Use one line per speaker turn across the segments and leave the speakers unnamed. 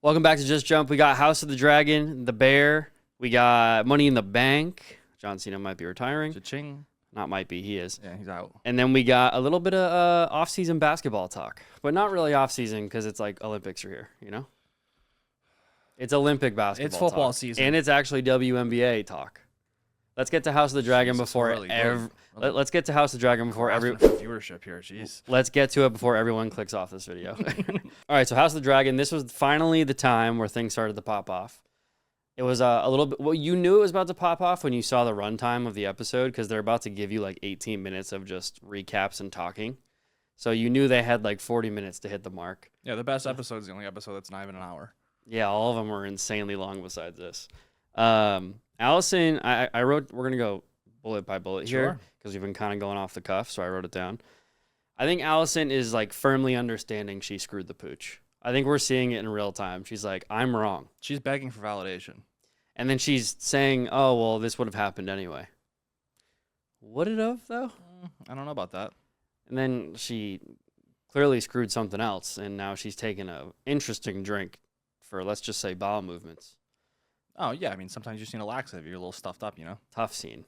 Welcome back to Just Jump. We got House of the Dragon, The Bear. We got Money in the Bank. John Cena might be retiring.
Cha-ching.
Not might be, he is.
Yeah, he's out.
And then we got a little bit of off-season basketball talk. But not really off-season because it's like Olympics are here, you know? It's Olympic basketball
It's football
talk.
season.
And it's actually WNBA talk. Let's get to House of the Dragon before let's get to House of the Dragon before
viewership here. Jeez.
Let's get to it before everyone clicks off this video. All right, so House of the Dragon. This was finally the time where things started to pop off. It was a little bit. Well, you knew it was about to pop off when you saw the runtime of the episode because they're about to give you like 18 minutes of just recaps and talking. So you knew they had like 40 minutes to hit the mark.
Yeah, the best episode is the only episode that's not even an hour.
Yeah, all of them were insanely long besides this. Allison, I wrote, we're going to go bullet by bullet here because we've been kind of going off the cuff, so I wrote it down. I think Allison is like firmly understanding she screwed the pooch. I think we're seeing it in real time. She's like, I'm wrong.
She's begging for validation.
And then she's saying, oh, well, this would have happened anyway. Would it have, though?
I don't know about that.
And then she clearly screwed something else, and now she's taking an interesting drink for, let's just say, bowel movements.
Oh, yeah. I mean, sometimes you've seen a laxative. You're a little stuffed up, you know?
Tough scene.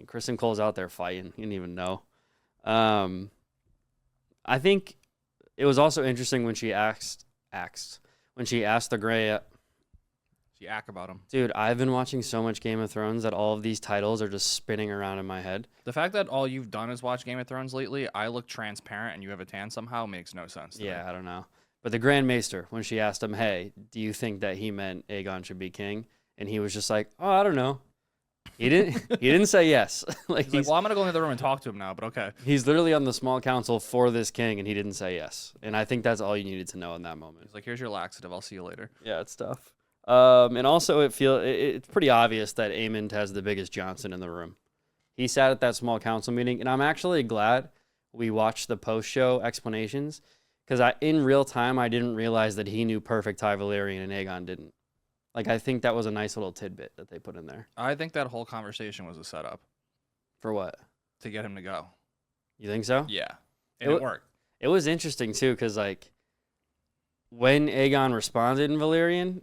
Kristen Cole's out there fighting. You didn't even know. I think it was also interesting when she asked the Grey.
She act about him.
Dude, I've been watching so much Game of Thrones that all of these titles are just spinning around in my head.
The fact that all you've done is watch Game of Thrones lately, I look transparent and you have a tan somehow makes no sense to me.
I don't know. But the Grand Maester, when she asked him, hey, do you think that he meant Aegon should be king? And he was just like, oh, I don't know. He didn't say yes.
He's like, well, I'm going to go into the room and talk to him now, but okay.
He's literally on the small council for this king, and he didn't say yes. And I think that's all you needed to know in that moment.
He's like, here's your laxative. I'll see you later.
Yeah, it's tough. And also, it's pretty obvious that Aemond has the biggest Johnson in the room. He sat at that small council meeting, and I'm actually glad we watched the post-show explanations, because in real time, I didn't realize that he knew perfect High Valyrian and Aegon didn't. Like, I think that was a nice little tidbit that they put in there.
I think that whole conversation was a setup.
For what?
To get him to go.
You think so?
Yeah. And it worked.
It was interesting, too, because, like, when Aegon responded in Valyrian,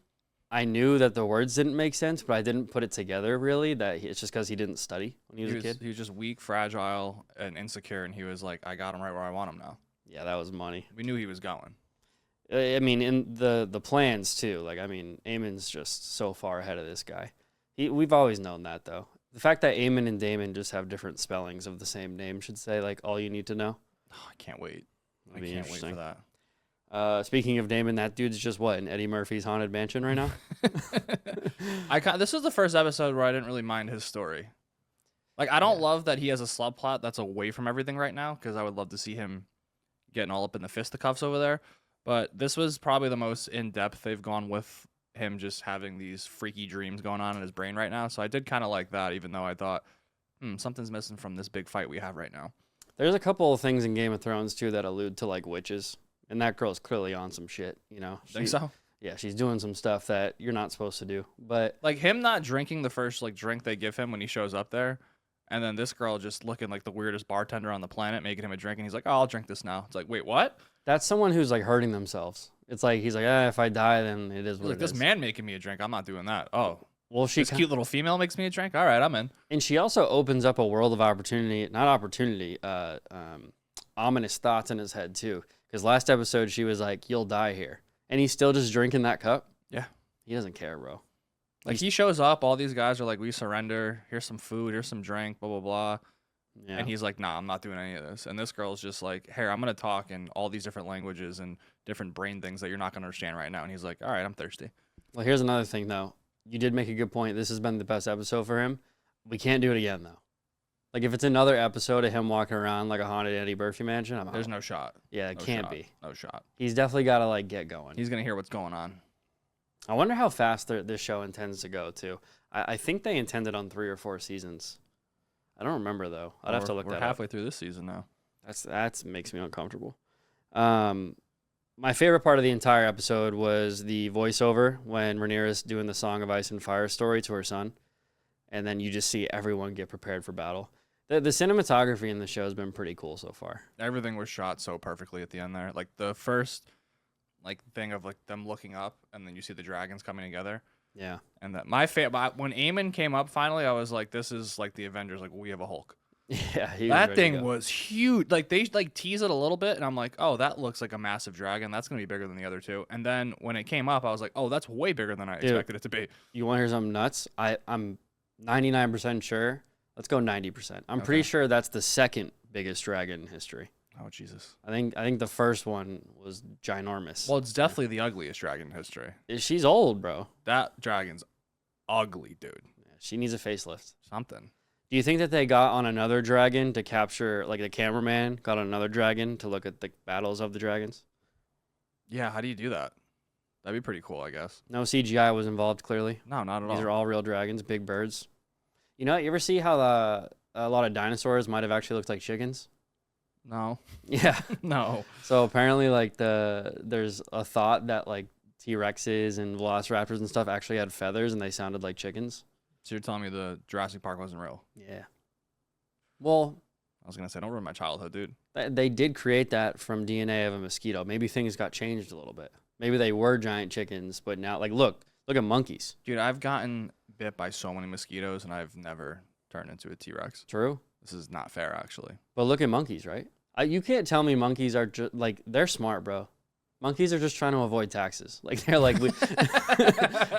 I knew that the words didn't make sense, but I didn't put it together, really, that it's just because he didn't study when he was a kid.
He was just weak, fragile, and insecure, and he was like, I got him right where I want him now.
Yeah, that was money.
We knew he was going.
I mean, in the plans, too. Like, I mean, Aemon's just so far ahead of this guy. We've always known that, though. The fact that Aemon and Daemon just have different spellings of the same name should say, like, all you need to know.
Oh, I can't wait. I
That'd be
can't wait for that.
Speaking of Daemon, that dude's just, what, in Eddie Murphy's Haunted Mansion right now?
This was the first episode where I didn't really mind his story. Like, I don't love that he has a subplot that's away from everything right now, because I would love to see him getting all up in the fisticuffs over there. But this was probably the most in-depth they've gone with him just having these freaky dreams going on in his brain right now. So I did kind of like that, even though I thought, something's missing from this big fight we have right now.
There's a couple of things in Game of Thrones, too, that allude to, like, witches. And that girl's clearly on some shit, you know?
Think so?
Yeah, she's doing some stuff that you're not supposed to do. But
like, him not drinking the first, like, drink they give him when he shows up there, and then this girl just looking like the weirdest bartender on the planet, making him a drink, and he's like, oh, I'll drink this now. It's like, wait, what?
That's someone who's, like, hurting themselves. It's like, he's like, if I die, then it is what it is.
This man making me a drink, I'm not doing that. Oh.
Well,
this cute little female makes me a drink? All right, I'm in.
And she also opens up a world of opportunity, ominous thoughts in his head, too. Because last episode, she was like, you'll die here. And he's still just drinking that cup?
Yeah.
He doesn't care, bro.
Like, he shows up, all these guys are like, we surrender. Here's some food, here's some drink, blah, blah, blah. Yeah. And he's like, nah, I'm not doing any of this. And this girl's just like, here, I'm going to talk in all these different languages and different brain things that you're not going to understand right now. And he's like, all right, I'm thirsty.
Well, here's another thing, though. You did make a good point. This has been the best episode for him. We can't do it again, though. Like, if it's another episode of him walking around like a haunted Eddie Murphy mansion, I'm out.
There's no shot.
Yeah, it can't be.
No shot.
He's definitely got to, like, get going.
He's going to hear what's going on.
I wonder how fast this show intends to go, too. I think they intended on 3 or 4 seasons. I don't remember, though. I'd have to look that up.
We're halfway through this season now.
That makes me uncomfortable. My favorite part of the entire episode was the voiceover when Rhaenyra's doing the Song of Ice and Fire story to her son. And then you just see everyone get prepared for battle. The cinematography in the show has been pretty cool so far.
Everything was shot so perfectly at the end there. Like, the first like thing of like them looking up and then you see the dragons coming together.
Yeah.
And that when Aemon came up finally, I was like, this is like the Avengers. Like we have a Hulk.
Yeah. He was
That
ready to
thing
go.
was huge. Like they like tease it a little bit, and I'm like, oh, that looks like a massive dragon. That's gonna be bigger than the other two. And then when it came up, I was like, oh, that's way bigger than I expected it to be.
You want to hear something nuts? I'm 99% sure. Let's go 90%. I'm pretty sure that's the second biggest dragon in history.
Oh Jesus!
I think the first one was ginormous.
Well, it's definitely the ugliest dragon in history.
She's old, bro.
That dragon's ugly, dude.
Yeah, she needs a facelift.
Something.
Do you think that they got on another dragon to capture, like the cameraman got on another dragon to look at the battles of the dragons?
Yeah, how do you do that? That'd be pretty cool, I guess.
No CGI was involved, clearly.
No, not at all.
These are all real dragons, big birds. You know, you ever see how a lot of dinosaurs might have actually looked like chickens?
No.
Yeah.
No.
So apparently, like there's a thought that like T-Rexes and Velociraptors and stuff actually had feathers and they sounded like chickens.
So you're telling me the Jurassic Park wasn't real?
Yeah. Well,
I was gonna say, don't ruin my childhood, dude.
they did create that from DNA of a mosquito. Maybe things got changed a little bit. Maybe they were giant chickens, but now, like, look at monkeys.
Dude, I've gotten bit by so many mosquitoes, and I've never turned into a T-Rex.
True.
This is not fair, actually.
But look at monkeys, right? You can't tell me monkeys are like they're smart, bro. Monkeys are just trying to avoid taxes. Like they're like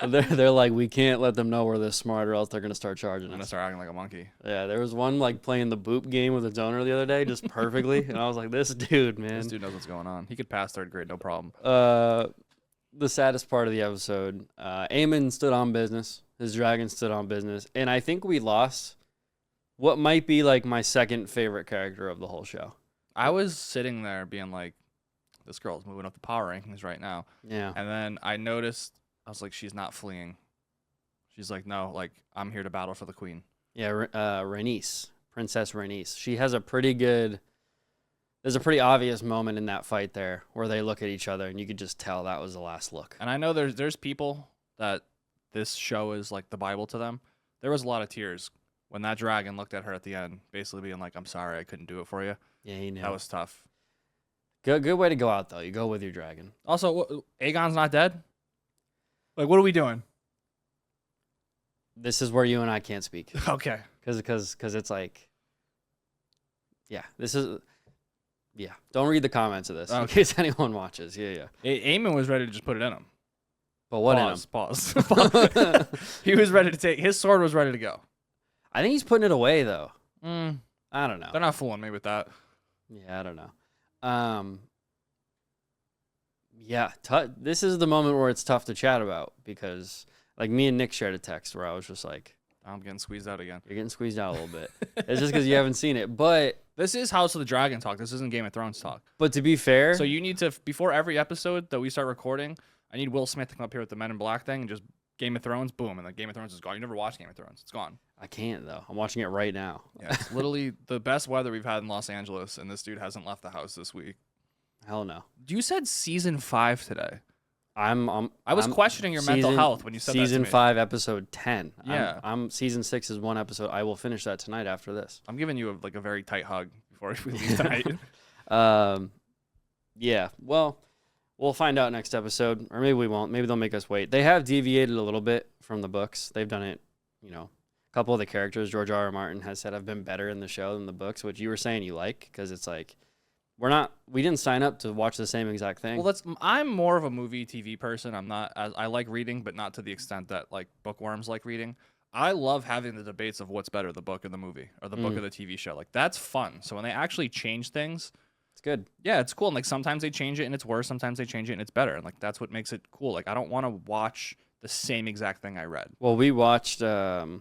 they're like we can't let them know we're this smart or else they're gonna start charging
I'm gonna
us.
start acting like a monkey.
Yeah, there was one like playing the boop game with its owner the other day, just perfectly, and I was like, this dude, man.
This dude knows what's going on. He could pass third grade, no problem.
The saddest part of the episode, Aemon stood on business. His dragon stood on business, and I think we lost what might be like my second favorite character of the whole show.
I was sitting there being like, this girl's moving up the power rankings right now.
Yeah.
And then I noticed, I was like, she's not fleeing. She's like, no, like, I'm here to battle for the queen.
Yeah, Rhaenys, Princess Rhaenys. She has a pretty good... There's a pretty obvious moment in that fight there where they look at each other, and you could just tell that was the last look.
And I know there's people that this show is like the Bible to them. There was a lot of tears when that dragon looked at her at the end, basically being like, I'm sorry, I couldn't do it for you.
Yeah, he knew.
That was tough.
Good way to go out, though. You go with your dragon.
Also, Aegon's not dead? Like, what are we doing?
This is where you and I can't speak.
Okay.
Because it's like... Yeah, this is... Yeah, don't read the comments of this in case anyone watches. Yeah.
Aemon was ready to just put it in him.
But what
Pause. He was ready to take... His sword was ready to go.
I think he's putting it away, though.
I
don't know.
They're not fooling me with that.
Yeah, I don't know. Yeah, this is the moment where it's tough to chat about because, like, me and Nick shared a text where I was just like,
I'm getting squeezed out again.
You're getting squeezed out a little bit. It's just because you haven't seen it. But
this is House of the Dragon talk. This isn't Game of Thrones talk.
But to be fair...
So you need to, before every episode that we start recording, I need Will Smith to come up here with the Men in Black thing and just Game of Thrones, boom, and then Game of Thrones is gone. You never watched Game of Thrones. It's gone.
I can't, though. I'm watching it right now.
Yeah, it's literally the best weather we've had in Los Angeles, and this dude hasn't left the house this week.
Hell no.
You said season 5 today.
I
was questioning your mental health when you said that to me.
Season 5, episode 10.
Yeah.
I'm season 6 is one episode. I will finish that tonight after this.
I'm giving you a very tight hug before we leave tonight.
Yeah. Well, we'll find out next episode, or maybe we won't. Maybe they'll make us wait. They have deviated a little bit from the books. They've done it, a couple of the characters George R.R. Martin has said have been better in the show than the books, which you were saying you like, because it's like, we didn't sign up to watch the same exact thing.
Well, I'm more of a movie TV person. I like reading, but not to the extent that like bookworms like reading. I love having the debates of what's better, the book or the movie, or the book or the TV show. Like, that's fun. So when they actually change things,
it's good.
Yeah, it's cool. And like sometimes they change it and it's worse. Sometimes they change it and it's better. And like that's what makes it cool. Like I don't want to watch the same exact thing I read.
Well, we watched, or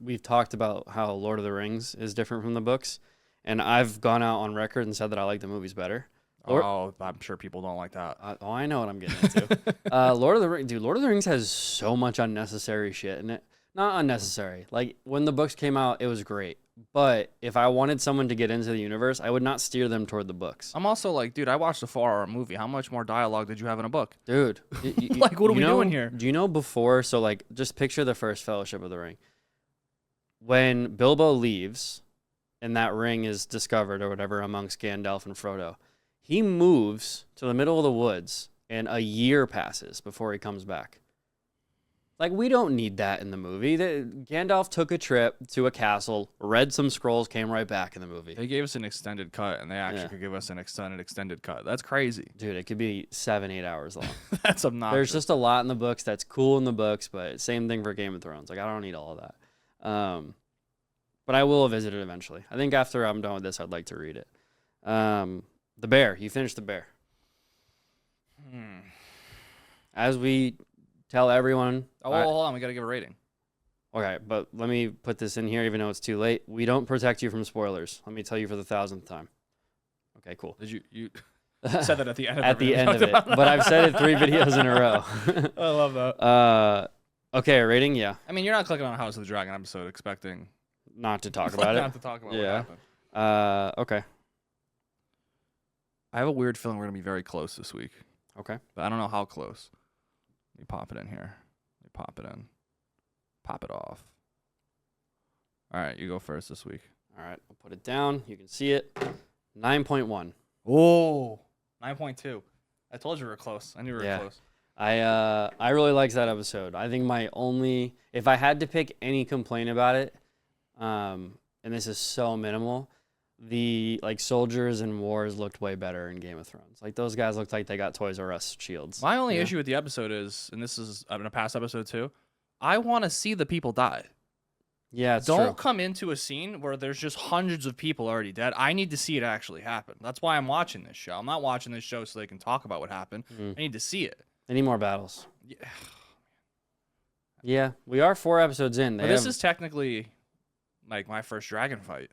we've talked about how Lord of the Rings is different from the books. And I've gone out on record and said that I like the movies better.
I'm sure people don't like that.
I know what I'm getting into. Lord of the Rings has so much unnecessary shit in it. Not unnecessary. Like, when the books came out, it was great. But if I wanted someone to get into the universe, I would not steer them toward the books.
I'm also like, dude, I watched a 4-hour movie. How much more dialogue did you have in a book?
Dude.
Like, what are we doing here?
Do you know before? So, like, just picture the first Fellowship of the Ring. When Bilbo leaves... and that ring is discovered or whatever amongst Gandalf and Frodo, He moves to the middle of the woods, and a year passes before he comes back. Like, we don't need that in the movie. Gandalf took a trip to a castle, read some scrolls, came right back in the movie.
They gave us an extended cut, and they actually could give us an extended cut. That's crazy.
Dude, it could be 7-8 hours long.
That's obnoxious.
There's just a lot in the books that's cool in the books, but same thing for Game of Thrones. Like, I don't need all of that. But I will visit it eventually. I think after I'm done with this, I'd like to read it. The Bear. You finished The Bear. As we tell everyone.
Oh, hold on. We got to give a rating.
Okay, but let me put this in here, even though it's too late. We don't protect you from spoilers. Let me tell you for the 1,000th time. Okay, cool.
Did you said that at the end of
at the end of it, but I've said it 3 videos in a row.
I love that.
Okay, rating, yeah.
I mean, you're not clicking on a House of the Dragon episode expecting
not to talk about it.
Not to talk about what happened.
Okay.
I have a weird feeling we're gonna be very close this week.
Okay.
But I don't know how close. Let me pop it in here. Let me pop it in. Pop it off. All right, you go first this week.
All right, I'll put it down. You can see it. 9.1.
Oh, 9.2. I told you we were close. I knew we were close.
I really liked that episode. I think if I had to pick any complaint about it, and this is so minimal, the soldiers and wars looked way better in Game of Thrones. Like, those guys looked like they got Toys R Us shields.
My only issue with the episode is, and this is in a past episode too, I want to see the people die.
Yeah, it's
Don't
true.
come into a scene where there's just hundreds of people already dead. I need to see it actually happen. That's why I'm watching this show. I'm not watching this show so they can talk about what happened. I need to see it.
They need more battles.
Yeah.
Yeah, we are 4 episodes in.
But this is technically like my first dragon fight.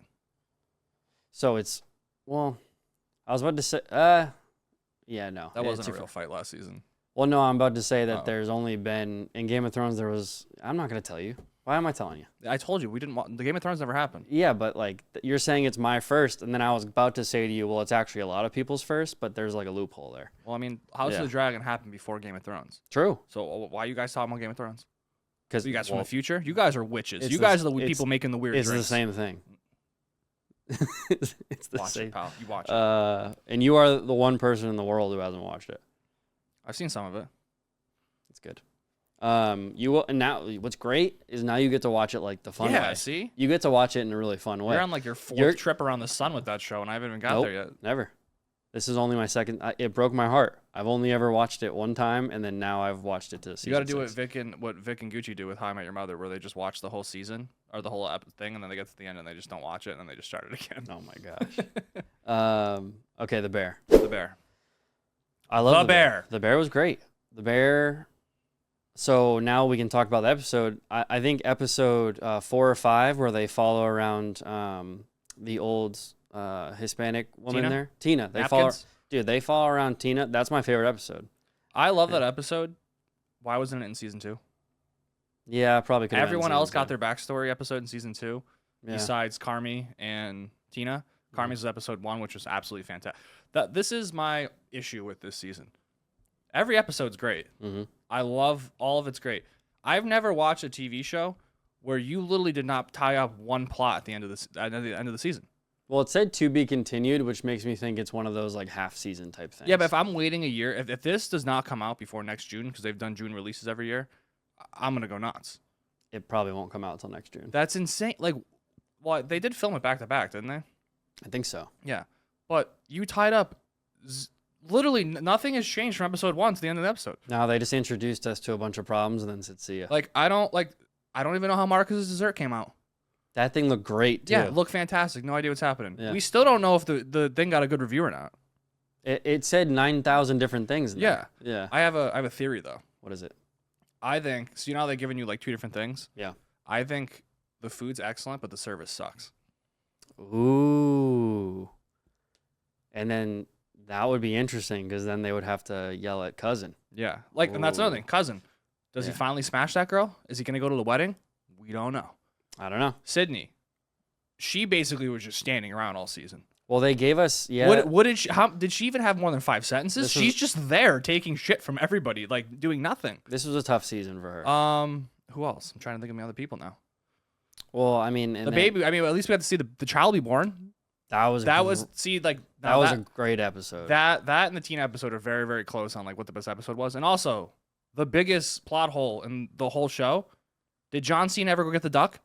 So it's, well, I was about to say, yeah, no.
That wasn't a real fight last season.
Well, no, I'm about to say that there's only been, in Game of Thrones, I'm not going to tell you. Why am I telling you?
I told you, the Game of Thrones never happened.
Yeah, but you're saying it's my first, and then I was about to say to you, well, it's actually a lot of people's first, but there's a loophole there.
Well, I mean, House of the Dragon happened before Game of Thrones.
True.
So why are you guys talking about Game of Thrones?
Because
you guys from the future? You guys are witches. You guys are the people making the weird drinks.
It's the same thing. It's the
watch
same.
It, pal. You watch it.
And you are the one person in the world who hasn't watched it.
I've seen some of it.
It's good. You will, and now what's great is now you get to watch it the fun way.
Yeah, see?
You get to watch it in a really fun way.
You're on your 4th trip around the sun with that show, and I haven't even got there yet.
Never. This is only my second. It broke my heart. I've only ever watched it one time, and then now I've watched it to season.
You got to do
6.
what Vic and Gucci do with How I Met Your Mother, where they just watch the whole season or the whole thing, and then they get to the end and they just don't watch it, and then they just start it again.
Oh my gosh. Okay, The Bear.
The Bear.
I love
The Bear.
The Bear was great. The Bear. So now we can talk about the episode. I think episode 4 or 5, where they follow around the old Hispanic woman there, Tina. They follow around Tina. That's my favorite episode.
I love that episode. Why wasn't it in season 2?
Yeah, probably could.
Everyone else got their backstory episode in season 2,
yeah.
Besides Carmi and Tina. Carmi's was episode 1, which was absolutely fantastic. This is my issue with this season. Every episode's great.
Mm-hmm.
I love all of it's great. I've never watched a TV show where you literally did not tie up one plot at the end of the season.
Well, it said to be continued, which makes me think it's one of those half season type things.
Yeah, but if I'm waiting a year, if this does not come out before next June, because they've done June releases every year, I'm gonna go nuts.
It probably won't come out until next June.
That's insane. Well, they did film it back to back, didn't they?
I think so.
Yeah, but you tied up. Literally nothing has changed from episode 1 to the end of the episode.
No, they just introduced us to a bunch of problems and then said, "See ya."
I don't even know how Marcus's dessert came out.
That thing looked great, too.
Yeah, it looked fantastic. No idea what's happening.
Yeah.
We still don't know if the thing got a good review or not.
It said 9,000 different things in there. Yeah.
I have a theory though.
What is it?
I think so. You know how they're giving you 2 different things.
Yeah.
I think the food's excellent, but the service sucks.
Ooh. And then that would be interesting because then they would have to yell at Cousin.
Yeah. And that's another thing. Cousin, does he finally smash that girl? Is he gonna go to the wedding? We don't know.
I don't know.
Sydney, she basically was just standing around all season.
Well, they gave us
What did she? How did she even have more than 5 sentences? She's just there taking shit from everybody, doing nothing.
This was a tough season for her.
Who else? I'm trying to think of the other people now.
Well, I mean,
the baby. I mean, at least we got to see the child be born. That was see like
that was a great episode.
That and the teen episode are very, very close on like what the best episode was. And also, the biggest plot hole in the whole show, did John Cena ever go get the duck?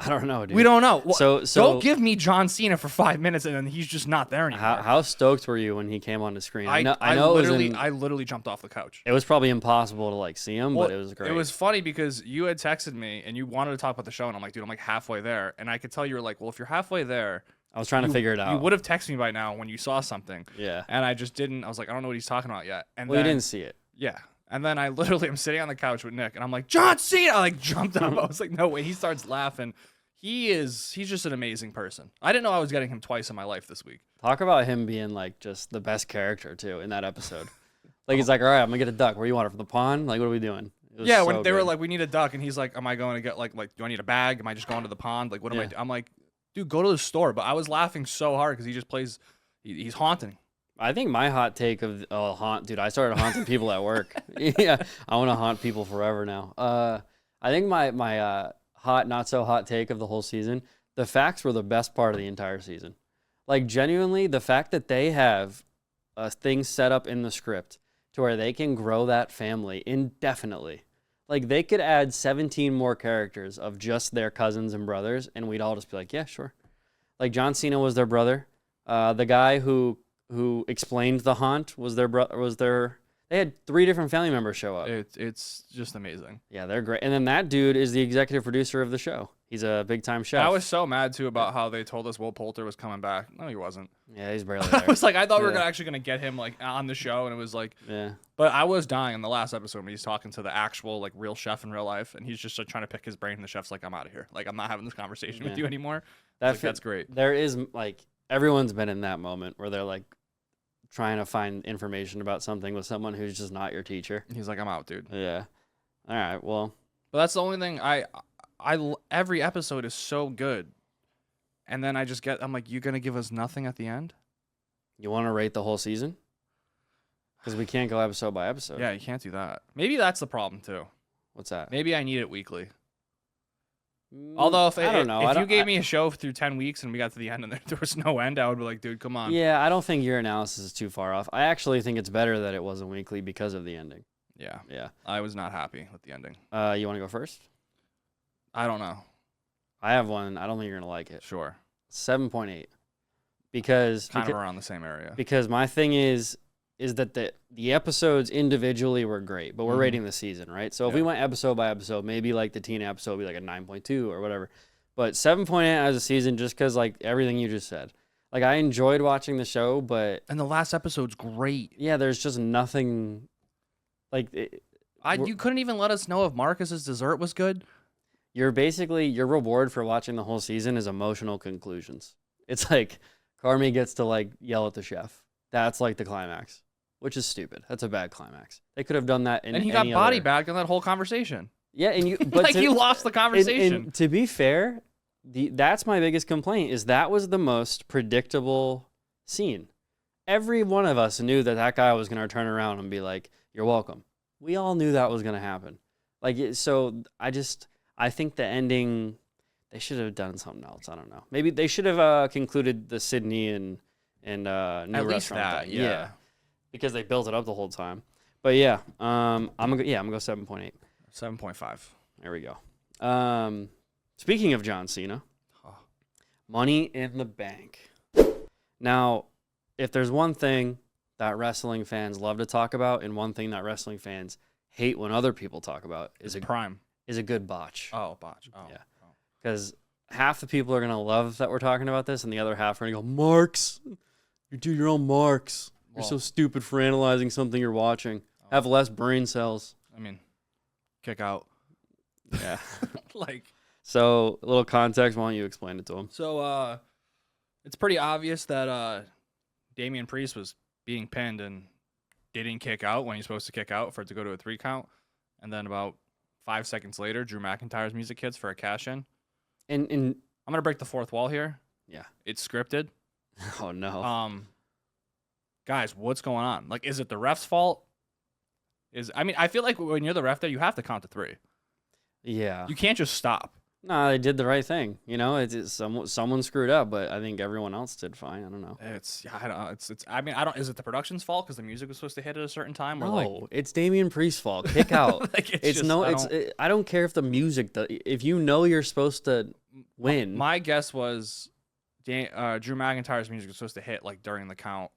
I don't know, dude.
We don't know.
So
don't give me John Cena for 5 minutes and then he's just not there anymore.
How stoked were you when he came on the screen? I know
I literally jumped off the couch.
It was probably impossible to like see him, but it was great.
It was funny because you had texted me and you wanted to talk about the show, and I'm like, dude, I'm like halfway there, and I could tell you were like, well, if you're halfway there,
I was trying to figure it out.
You would have texted me by now when you saw something.
Yeah.
And I just didn't. I was like, I don't know what he's talking about yet. And
well,
then,
you didn't see it.
Yeah. And then I literally am sitting on the couch with Nick, and I'm like, John Cena! I like jumped up. I was like, no way. He starts laughing. He's just an amazing person. I didn't know I was getting him twice in my life this week.
Talk about him being like just the best character too in that episode. Like he's like, all right, I'm gonna get a duck. Where you want it, from the pond? Like, what are we doing?
Yeah, when they were like, we need a duck, and he's like, am I going to get like do I need a bag? Am I just going to the pond? Like, what am I? I'm like, dude, go to the store. But I was laughing so hard because he just plays. He's haunting.
I think my hot take of dude, I started haunting people at work. Yeah, I want to haunt people forever now. I think my hot, not so hot take of the whole season, the facts were the best part of the entire season. Like, genuinely, the fact that they have things set up in the script to where they can grow that family indefinitely. Like, they could add 17 more characters of just their cousins and brothers, and we'd all just be like, yeah, sure. Like, John Cena was their brother. The guy who explained the haunt was their. They had 3 different family members show up.
It's just amazing.
Yeah, they're great. And then that dude is the executive producer of the show. He's a big-time chef.
I was so mad, too, about how they told us Will Poulter was coming back. No, he wasn't.
Yeah, he's barely there.
I was like, I thought we were actually going to get him like on the show, and it was like...
Yeah.
But I was dying in the last episode when he's talking to the actual, like, real chef in real life, and he's just like, trying to pick his brain, and the chef's like, I'm out of here. Like, I'm not having this conversation with you anymore. That's great.
There is, like, everyone's been in that moment where they're, like, trying to find information about something with someone who's just not your teacher.
He's like, I'm out, dude.
Yeah. All right, well.
But that's the only thing every episode is so good. And then I'm like, you going to give us nothing at the end?
You want to rate the whole season? Because we can't go episode by episode.
Yeah, you can't do that. Maybe that's the problem, too.
What's that?
Maybe I need it weekly. Although if you gave me a show through 10 weeks and we got to the end and there was no end, I would be like, dude, come on.
Yeah, I don't think your analysis is too far off. I actually think it's better that it wasn't weekly because of the ending.
Yeah. I was not happy with the ending.
You want to go first?
I don't know.
I have one. I don't think you're going to like it.
Sure.
7.8. Because
of around the same area.
Because my thing is that the episodes individually were great, but we're rating the season, right? So if we went episode by episode, maybe like the teen episode would be like a 9.2 or whatever. But 7.8 as a season, just because like everything you just said. Like, I enjoyed watching the show, but...
And the last episode's great.
Yeah, there's just nothing... Like...
You couldn't even let us know if Marcus's dessert was good?
Your reward for watching the whole season is emotional conclusions. It's like, Carmi gets to like yell at the chef. That's like the climax. Which is stupid. That's a bad climax. They could have done that in
And he got body bagged in that whole conversation.
Yeah, and but
you lost the conversation.
And to be fair, that's my biggest complaint is that was the most predictable scene. Every one of us knew that guy was going to turn around and be like, "You're welcome." We all knew that was going to happen. So I think the ending, they should have done something else. I don't know. Maybe they should have concluded the Sydney and new
at least
restaurant.
That, yeah.
Because they built it up the whole time. But yeah, I'm gonna go 7.8.
7.5.
There we go. Speaking of John Cena, Money in the Bank. Now, if there's one thing that wrestling fans love to talk about, and one thing that wrestling fans hate when other people talk about, is a good botch.
Oh, botch. Oh,
yeah. Because half the people are gonna love that we're talking about this, and the other half are gonna go, "Marks, you do your own marks. You're so stupid for analyzing something you're watching. Have less brain cells."
I mean, kick out.
Yeah.
Like.
So, a little context. Why don't you explain it to them?
So, it's pretty obvious that Damian Priest was being pinned and didn't kick out when he's supposed to kick out for it to go to a 3 count. And then about 5 seconds later, Drew McIntyre's music hits for a cash-in.
And
I'm going to break the fourth wall here.
Yeah.
It's scripted.
Oh, no.
Guys, what's going on? Like, is it the ref's fault? I feel like when you're the ref there, you have to count to 3.
Yeah.
You can't just stop.
No, they did the right thing. You know, someone screwed up, but I think everyone else did fine. I don't know.
I don't know. I mean, I don't. Is it the production's fault because the music was supposed to hit at a certain time? Or like,
No, it's Damian Priest's fault. Kick out.
like
It's
just,
no.
I
It's.
don't,
I don't care if the music. If you know you're supposed to win.
My guess was, Drew McIntyre's music was supposed to hit like during the count,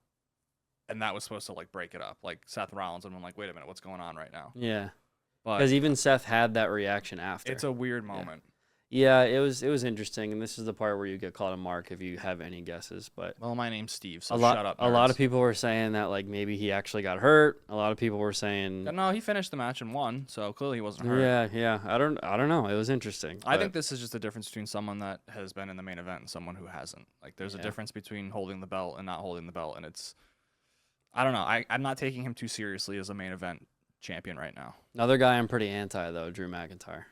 and that was supposed to like break it up. Like Seth Rollins, and I'm like, wait a minute, what's going on right now?
Yeah.
But
Because even Seth had that reaction after.
it's a weird moment.
Yeah, it was interesting, and this is the part where you get called a mark if you have any guesses. But
Well, my name's Steve, so
shut
up.
A lot
nerds.
of people were saying that like maybe he actually got hurt. A lot of people were saying
No, he finished the match and won, so clearly he wasn't hurt.
yeah. I don't know. It was interesting.
I
but
think this is just a difference between someone that has been in the main event and someone who hasn't. Like, there's a difference between holding the belt and not holding the belt, and it's, I don't know. I'm not taking him too seriously as a main event champion right now.
another guy I'm pretty anti though, Drew McIntyre.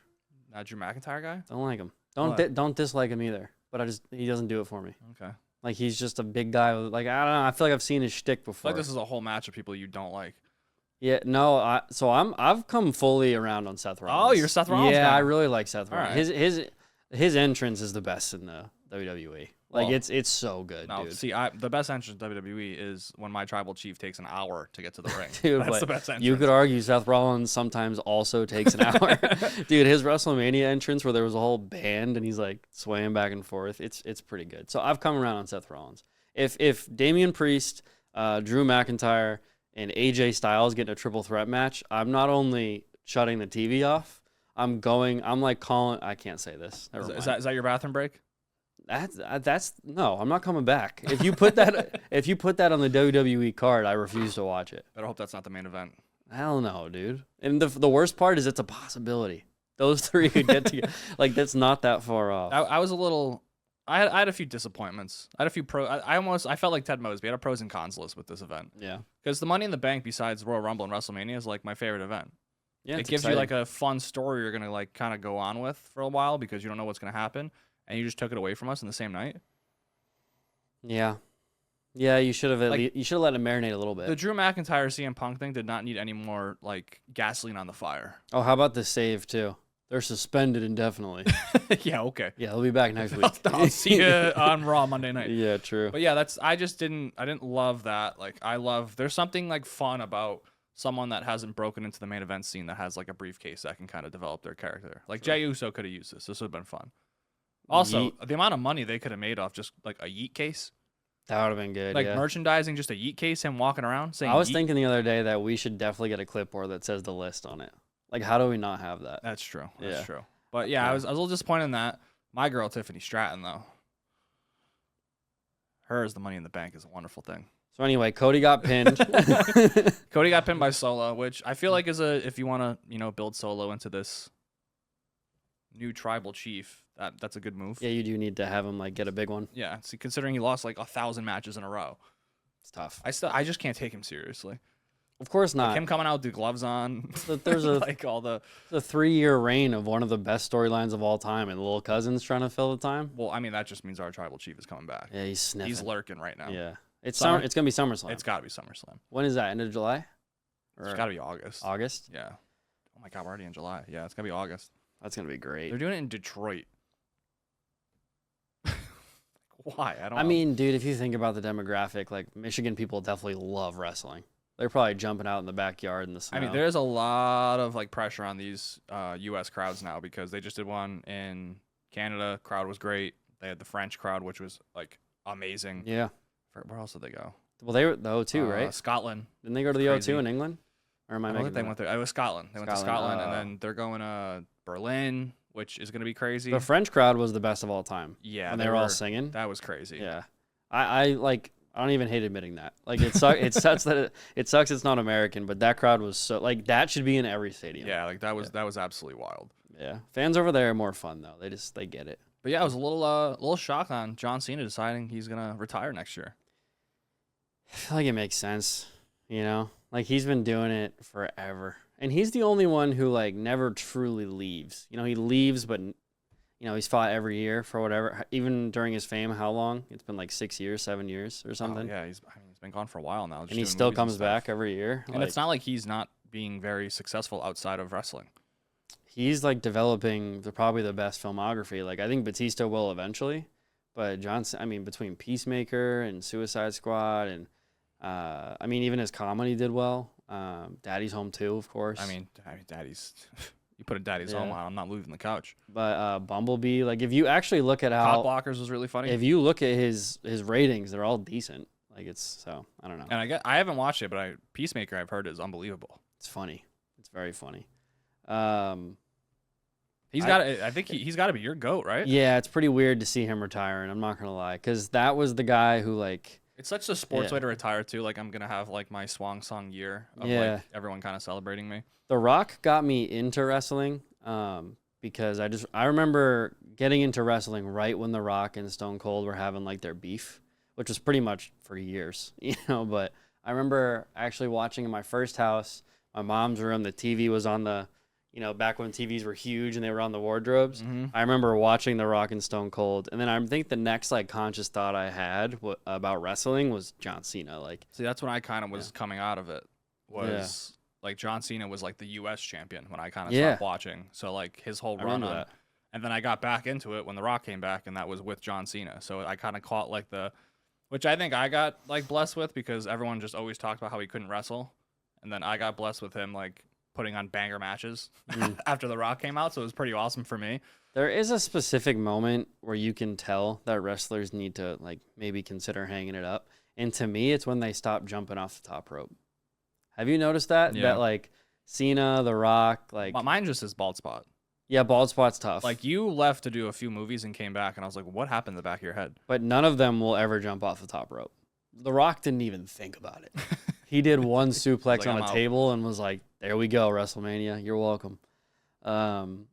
Not Drew McIntyre guy.
Don't like him.
What?
Don't dislike him either. But he doesn't do it for me.
Okay.
Like he's just a big guy. Like I don't know. I feel like I've seen his shtick
I
before.
feel like this is a whole match of people you don't like.
Yeah, no. I've come fully around on Seth Rollins.
Oh, you're Seth Rollins
Yeah,
guy.
I really like Seth
All
Rollins.
right.
His entrance is the best in the WWE. Like
Well,
it's so good,
No,
dude.
see, the best entrance in WWE is when my tribal chief takes an hour to get to the ring.
Dude,
That's
but
the best entrance.
you could argue Seth Rollins sometimes also takes an hour. Dude, his WrestleMania entrance where there was a whole band and he's like swaying back and forth, it's pretty good. So I've come around on Seth Rollins. If Damian Priest, Drew McIntyre, and AJ Styles get in a triple threat match, I'm not only shutting the TV off, I'm like calling. I can't say this. Never mind.
Is that your bathroom break?
That's no. I'm not coming back. If you put that on the WWE card, I refuse to watch it.
Better hope that's not the main event.
Hell no, dude. And the worst part is it's a possibility. Those three could get together. Like that's not that far off.
I was a little. I had a few disappointments. I had a few I felt like Ted Mosby. I had a pros and cons list with this event.
Yeah.
Because the Money in the Bank, besides Royal Rumble and WrestleMania, is like my favorite event.
Yeah.
It gives you like a fun story you're gonna like kind of go on with for a while because you don't know what's gonna happen, and you just took it away from us in the same night.
Yeah. Yeah, you should have let it marinate a little
The
bit.
Drew McIntyre CM Punk thing did not need any more like gasoline on the fire.
Oh, how about the save too? They're suspended indefinitely.
Yeah, okay.
Yeah, they'll be back next week.
I'll see you on Raw Monday night.
Yeah, true.
But yeah, I didn't love that. Like there's something like fun about someone that hasn't broken into the main event scene that has like a briefcase that can kind of develop their character. Like Jey Uso could have used this. This would have been fun. Also, the amount of money they could have made off just like a yeet case.
That would have been good.
Like
yeah.
merchandising, just a yeet case, him walking around saying
I was
yeet.
thinking the other day that we should definitely get a clipboard that says the list on it. Like, how do we not have that?
That's true.
Yeah.
That's true. But yeah, I was a little disappointed in that. My girl Tiffany Stratton though. Hers, the Money in the Bank is a wonderful thing.
So anyway, Cody got pinned.
Cody got pinned by Solo, which I feel like is if you want to, build Solo into this new tribal chief, that's a good move.
Yeah, you do need to have him like get a big one.
Yeah, see, considering he lost like 1,000 matches in a row,
It's tough.
I just can't take him seriously.
Of course not.
Like him coming out with the gloves on.
There's a
like all the
3-year reign of one of the best storylines of all time, and Little Cousin's trying to fill the time.
Well, I mean that just means our tribal chief is coming back.
Yeah, he's sniffing.
He's lurking right now.
Yeah, it's
Summer-
It's gonna be SummerSlam.
It's got to be SummerSlam.
When is that? End of July?
It's got to be August.
August.
Yeah. Oh my God, we're already in July. Yeah, it's gonna be August.
That's gonna be great.
They're doing it in Detroit. Why? I don't.
I
know.
mean, dude, if you think about the demographic, like Michigan people definitely love wrestling. They're probably jumping out in the backyard in the snow.
I mean, there's a lot of like pressure on these U.S. crowds now because they just did one in Canada. Crowd was great. They had the French crowd, which was like amazing.
Yeah.
Where else did they go?
Well, they were the O2, right?
Scotland.
Didn't they go to the
crazy.
O2 in England? Or am I
I don't
making
think they
that
went there. It was Scotland. They went to
Scotland,
Scotland, and then they're going to Berlin, which is going to be crazy.
The French crowd was the best of all time.
Yeah,
when they were all singing.
That was crazy.
Yeah, I don't even hate admitting that. Like it sucks that it sucks it's not American, but that crowd was so like that should be in every stadium.
Yeah, like that was absolutely wild.
Yeah, fans over there are more fun though. They get it.
But yeah, I was a little shocked on John Cena deciding he's gonna retire next year.
I feel like it makes sense. You know, like he's been doing it forever, and he's the only one who like never truly leaves. You know, he leaves, but he's fought every year for whatever. Even during his fame, how long? It's been like 6 years, 7 years, or something.
Oh, yeah, he's been gone for a while now.
And he still comes back every year.
And it's not like he's not being very successful outside of wrestling.
he's like developing probably the best filmography. Like I think Batista will eventually, but Johnson, I mean, between Peacemaker and Suicide Squad, and I mean, even his comedy did well. Daddy's Home 2, of course.
I mean, Daddy's. You put a Daddy's Home on, I'm not moving the couch.
But Bumblebee, like if you actually look at how
Cop Blockers was really funny.
if you look at his ratings, they're all decent. Like it's so I don't know.
And I haven't watched it, but Peacemaker I've heard is unbelievable.
It's funny. It's very funny.
He's got. I think he's got to be your GOAT, right?
Yeah, it's pretty weird to see him retiring. I'm not gonna lie, because that was the guy who like.
It's such a sports way to retire too. Like I'm gonna have like my swan song year of like everyone kind of celebrating me.
The Rock got me into wrestling because I remember getting into wrestling right when The Rock and Stone Cold were having like their beef, which was pretty much for years, you know. But I remember actually watching in my first house, my mom's room. The TV was on the, you know, back when TVs were huge and they were on the wardrobes.
Mm-hmm.
I remember watching The Rock and Stone Cold, and then I think the next like conscious thought I had about wrestling was John Cena. Like,
see, that's when I kind of was coming out of it. Was like John Cena was like the U.S. champion when I kind of stopped watching. So like his whole run on that. And then I got back into it when The Rock came back, and that was with John Cena. So I kind of caught like which I think I got like blessed with because everyone just always talked about how he couldn't wrestle, and then I got blessed with him like putting on banger matches after The Rock came out. So it was pretty awesome for me.
There is a specific moment where you can tell that wrestlers need to like maybe consider hanging it up. And to me, it's when they stop jumping off the top rope. Have you noticed that?
Yeah.
That like Cena, The Rock, like
mine just is bald spot.
Yeah, bald spot's tough.
Like you left to do a few movies and came back, and I was like, what happened in the back of your head?
But none of them will ever jump off the top rope. The Rock didn't even think about it. He did one suplex
like,
on a table and was like, there we go, WrestleMania. You're welcome. And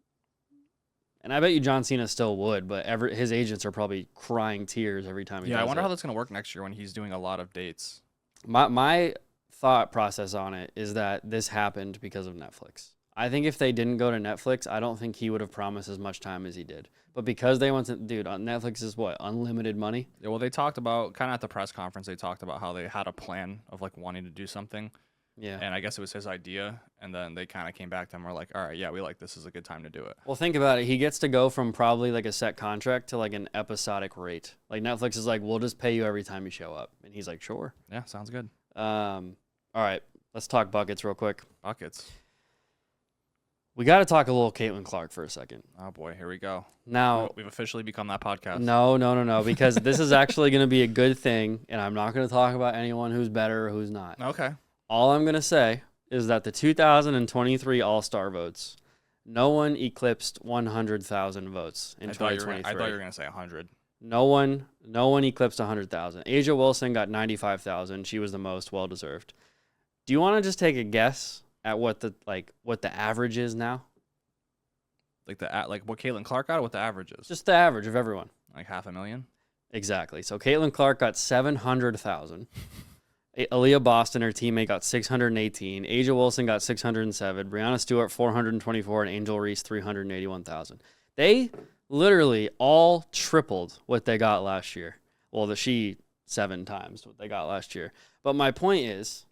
I bet you John Cena still would, but his agents are probably crying tears every time he does
I wonder
it.
how that's going to work next year when he's doing a lot of dates.
My thought process on it is that this happened because of Netflix. I think if they didn't go to Netflix, I don't think he would have promised as much time as he did. But because they went to, dude, on Netflix is what, unlimited money?
Yeah, well, they talked about, kind of at the press conference, they talked about how they had a plan of like wanting to do something.
Yeah.
And I guess it was his idea. And then they kind of came back to him and were like, all right, yeah, we like this is a good time to do it.
Well, think about it. He gets to go from probably like a set contract to like an episodic rate. Like Netflix is like, we'll just pay you every time you show up. And he's like, sure.
Yeah, sounds good.
All right. Let's talk buckets real quick.
Buckets.
We got to talk a little Caitlin Clark for a second.
Oh, boy. Here we go.
Now,
we've officially become that podcast.
No, because this is actually going to be a good thing, and I'm not going to talk about anyone who's better or who's not.
Okay.
All I'm going to say is that the 2023 All-Star votes, no one eclipsed 100,000 votes in 2023.
I thought you were going to say 100.
No one eclipsed 100,000. Asia Wilson got 95,000. She was the most well-deserved. Do you want to just take a guess at what the average is now?
Like what Caitlin Clark got or what the average is?
Just the average of everyone.
Like 500,000?
Exactly. So Caitlin Clark got 700,000. Aaliyah Boston, her teammate, got 618. Asia Wilson got 607. Brianna Stewart, 424. And Angel Reese, 381,000. They literally all tripled what they got last year. Well, she 7 times what they got last year. But my point is,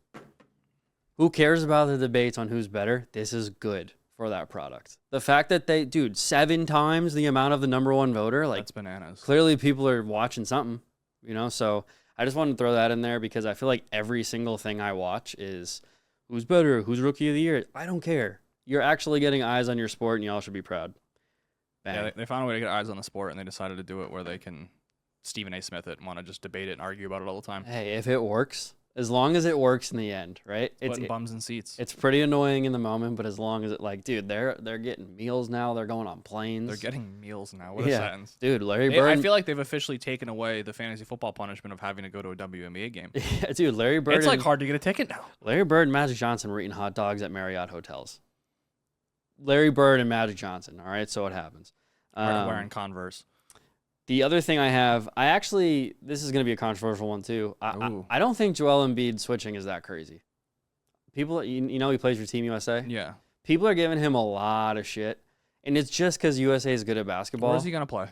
who cares about the debates on who's better? This is good for that product. The fact that 7 times the amount of the number one voter, like,
that's bananas.
Clearly people are watching something, you know? So I just wanted to throw that in there because I feel like every single thing I watch is who's better, who's rookie of the year. I don't care. You're actually getting eyes on your sport and y'all should be proud. Bang.
Yeah, they found a way to get eyes on the sport and they decided to do it where they can Stephen A. Smith it and want to just debate it and argue about it all the time.
Hey, if it works, as long as it works in the end, right?
Putting bums in seats.
It's pretty annoying in the moment, but as long as dude, they're getting meals now. They're going on planes.
They're getting meals now. What a sentence.
Dude, Larry Bird.
I feel like they've officially taken away the fantasy football punishment of having to go to a WNBA game.
Yeah, dude, Larry Bird.
It's like hard to get a ticket now.
Larry Bird and Magic Johnson were eating hot dogs at Marriott hotels. Larry Bird and Magic Johnson. All right, so what happens?
Wearing Converse.
The other thing I have, this is going to be a controversial one too. I don't think Joel Embiid switching is that crazy. People, you know, he plays for Team USA.
Yeah.
People are giving him a lot of shit, and it's just because USA is good at basketball.
Where's he going to play?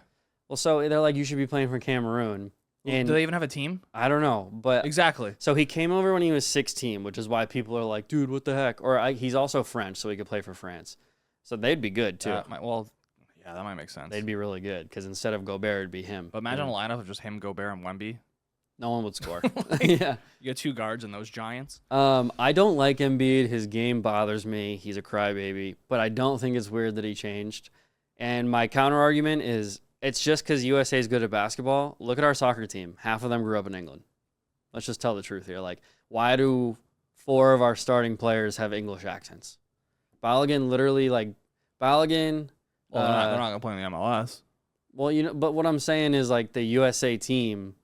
Well, so they're like, you should be playing for Cameroon. And
do they even have a team?
I don't know, but
exactly.
So he came over when he was 16, which is why people are like, dude, what the heck? Or he's also French, so he could play for France. So they'd be good too.
Yeah, that might make sense.
They'd be really good because instead of Gobert, it'd be him.
But imagine a lineup of just him, Gobert, and Wemby.
No one would score. Yeah.
You get 2 guards and those giants.
I don't like Embiid. His game bothers me. He's a crybaby. But I don't think it's weird that he changed. And my counter argument is it's just because USA is good at basketball. Look at our soccer team. Half of them grew up in England. Let's just tell the truth here. Like, why do 4 of our starting players have English accents? Balogun literally, Balogun.
Well, they're not going to play in the MLS.
Well, but what I'm saying is, like, the USA team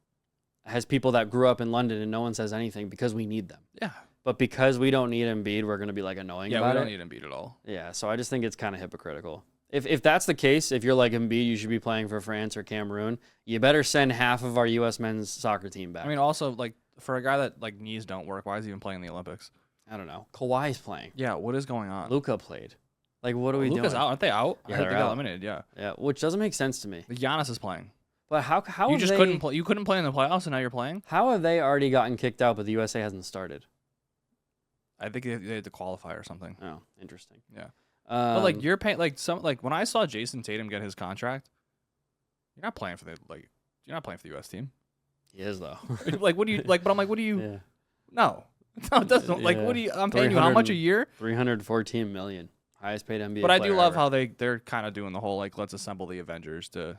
has people that grew up in London and no one says anything because we need them.
Yeah.
But because we don't need Embiid, we're going to be, annoying about it.
Yeah, we don't need Embiid at all.
Yeah, so I just think it's kind of hypocritical. If that's the case, if you're like Embiid, you should be playing for France or Cameroon. You better send half of our U.S. men's soccer team back.
I mean, also, for a guy that, knees don't work, why is he even playing in the Olympics?
I don't know. Kawhi's playing.
Yeah, what is going on?
Luka played. What are we doing?
Luka's out. Aren't they out?
Yeah,
I heard
they're
they got
out.
eliminated, yeah.
Yeah, which doesn't make sense to me.
Giannis is playing.
But how
You
have
just
they,
couldn't play. You couldn't play in the playoffs, and now you're playing?
How have they already gotten kicked out, but the USA hasn't started?
I think they had to qualify or something.
Oh, interesting.
Yeah.
But
You're paying when I saw Jason Tatum get his contract, you're not playing for the U.S. team.
he is though.
What do you like? But I'm like, what do you?
Yeah.
No, it doesn't.
Yeah.
What do you? I'm paying you how much a year?
$314 million, highest paid NBA.
But I do
player
love
ever.
how they're kind of doing the whole let's assemble the Avengers to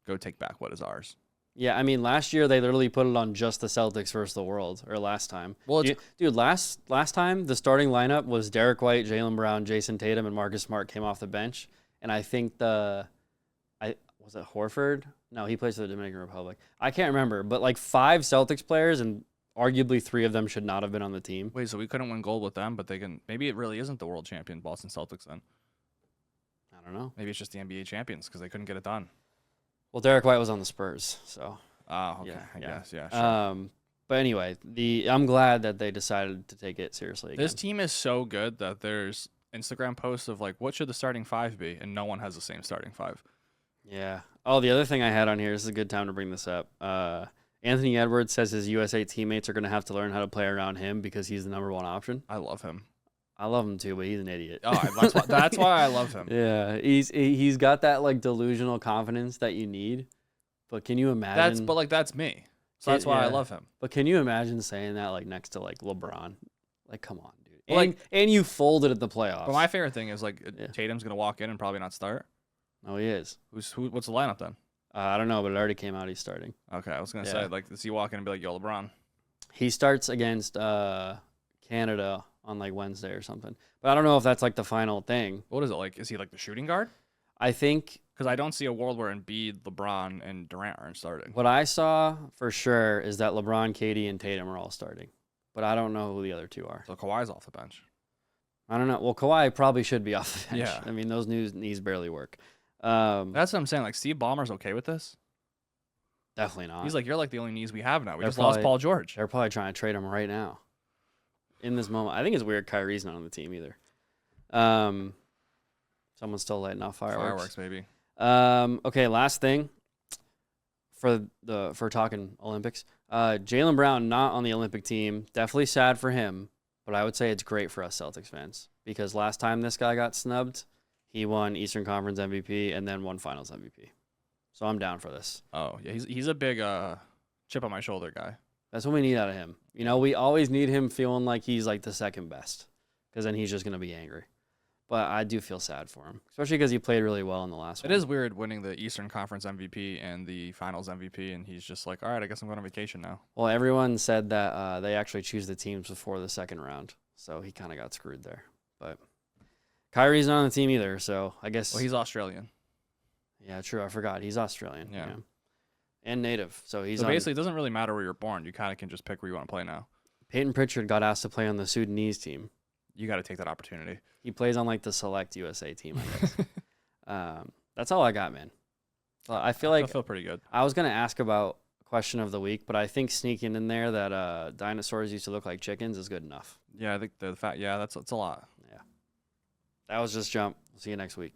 go take back what is ours.
Yeah, I mean, last year they literally put it on just the Celtics versus the world, or last time.
Well,
dude, last time the starting lineup was Derek White, Jaylen Brown, Jason Tatum, and Marcus Smart came off the bench, and I think was it Horford? No, he plays for the Dominican Republic. I can't remember, but 5 Celtics players, and arguably 3 of them should not have been on the team.
Wait, so we couldn't win gold with them, but they can. Maybe it really isn't the world champion Boston Celtics then.
I don't know.
Maybe it's just the NBA champions because they couldn't get it done.
Well, Derek White was on the Spurs, so.
Oh, okay.
Yeah,
I
yeah.
guess, yeah. Sure.
But anyway, I'm glad that they decided to take it seriously again.
This team is so good that there's Instagram posts of what should the starting 5 be, and no one has the same starting 5.
Yeah. Oh, the other thing I had on here, this is a good time to bring this up. Anthony Edwards says his USA teammates are going to have to learn how to play around him because he's the number 1 option.
I love him.
I love him too, but he's an idiot.
Oh, that's why I love him.
Yeah, he's got that delusional confidence that you need. But can you imagine?
That's me. So that's why I love him.
But can you imagine saying that next to LeBron? Come on, dude. And you folded at the playoffs.
But my favorite thing is Tatum's gonna walk in and probably not start.
Oh, he is.
What's the lineup then?
I don't know, but it already came out. He's starting.
Okay, I was gonna say does he walk in and be like, "Yo, LeBron"?
He starts against Canada on Wednesday or something. But I don't know if that's the final thing.
What is it like? Is he the shooting guard?
I think
because I don't see a world where Embiid, LeBron, and Durant aren't starting.
What I saw for sure is that LeBron, KD, and Tatum are all starting. But I don't know who the other 2 are.
So Kawhi's off the bench.
I don't know. Well, Kawhi probably should be off the bench.
Yeah.
I mean, those knees barely work.
That's what I'm saying. Steve Ballmer's okay with this?
Definitely not.
He's you're the only knees we have now. We
They're
just lost Paul George.
They're probably trying to trade him right now. In this moment. I think it's weird Kyrie's not on the team either. Someone's still lighting off fireworks.
Fireworks, baby.
Okay, last thing for talking Olympics. Jaylen Brown not on the Olympic team. Definitely sad for him, but I would say it's great for us Celtics fans because last time this guy got snubbed, he won Eastern Conference MVP and then won Finals MVP. So I'm down for this.
Oh yeah, he's a big chip on my shoulder guy.
That's what we need out of him. We always need him feeling like he's the second best because then he's just gonna be angry. But I do feel sad for him, especially because he played really well in the last one.
It is weird winning the Eastern Conference MVP and the Finals MVP, and he's just all right, I guess I'm going on vacation now.
Well, everyone said that they actually choose the teams before the second round, so he kind of got screwed there. But Kyrie's not on the team either, so I guess...
Well, he's Australian.
Yeah, true. I forgot. He's Australian.
Yeah.
And native, so he's
basically, it doesn't really matter where you're born. You kind of can just pick where you want to play now.
Peyton Pritchard got asked to play on the Sudanese team.
You got to take that opportunity.
He plays on the select USA team, I guess. That's all I got, man. I feel
pretty good.
I was gonna ask about question of the week, but I think sneaking in there that dinosaurs used to look like chickens is good enough.
Yeah, I think the fact. Yeah, that's a lot.
Yeah. That was just jump. See you next week.